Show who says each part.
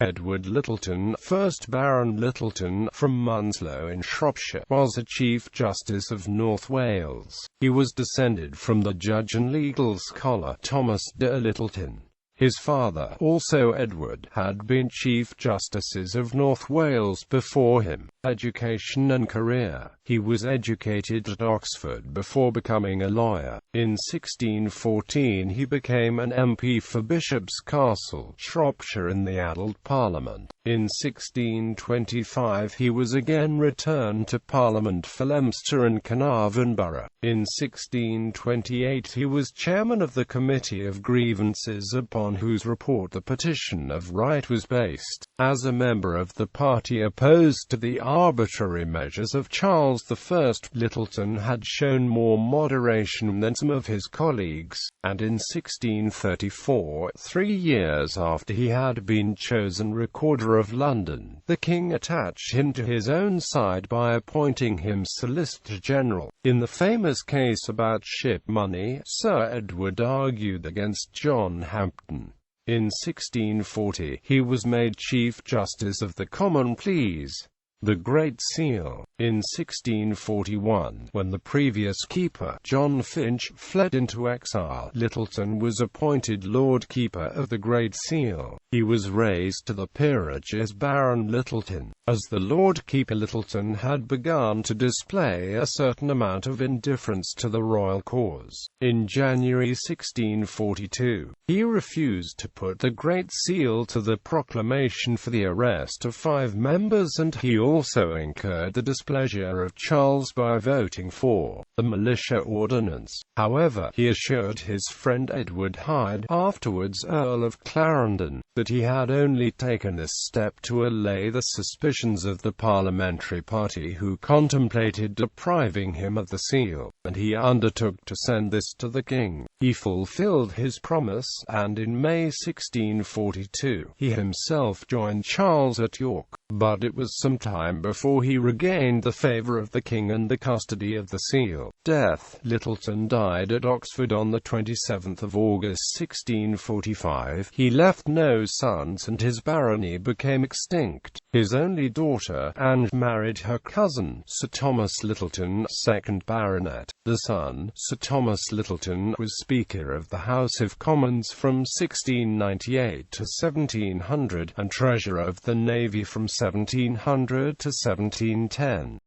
Speaker 1: Edward Lyttelton, 1st Baron Lyttleton, from Munslow in Shropshire, was a Chief Justice of North Wales. He was descended from the judge and legal scholar Thomas de Lyttelton. His father, also Edward, had been Chief Justices of North Wales before him. Education and career. He was educated at Oxford before becoming a lawyer. In 1614 he became an MP for Bishop's Castle, Shropshire in the Adult Parliament. In 1625 he was again returned to Parliament for Leominster and Carnarvon Borough. In 1628 he was chairman of the Committee of Grievances upon whose report the Petition of Right was based. As a member of the party opposed to the arbitrary measures of Charles I, Lyttelton had shown more moderation than some of his colleagues, and in 1634, 3 years after he had been chosen Recorder of London, the king attached him to his own side by appointing him Solicitor General. In the famous case about ship money, Sir Edward argued against John Hampden. In 1640, he was made Chief Justice of the Common Pleas. The Great Seal. In 1641, when the previous keeper, John Finch, fled into exile, Lyttelton was appointed Lord Keeper of the Great Seal. He was raised to the peerage as Baron Lyttleton. As the Lord Keeper, Lyttelton had begun to display a certain amount of indifference to the royal cause. In January 1642, he refused to put the Great Seal to the proclamation for the arrest of 5 members, and he also incurred the displeasure of Charles by voting for the militia ordinance. However, he assured his friend Edward Hyde, afterwards Earl of Clarendon, that he had only taken this step to allay the suspicions of the parliamentary party who contemplated depriving him of the seal, and he undertook to send this to the king. He fulfilled his promise, and in May 1642, he himself joined Charles at York. But it was some time before he regained the favour of the king and the custody of the seal. Death. Lyttelton died at Oxford on the 27th of August 1645. He left no sons and his barony became extinct. His only daughter, Anne, married her cousin, Sir Thomas Lyttelton, 2nd Baronet. The son, Sir Thomas Lyttelton, was Speaker of the House of Commons from 1698 to 1700, and Treasurer of the Navy from 1700 to 1710.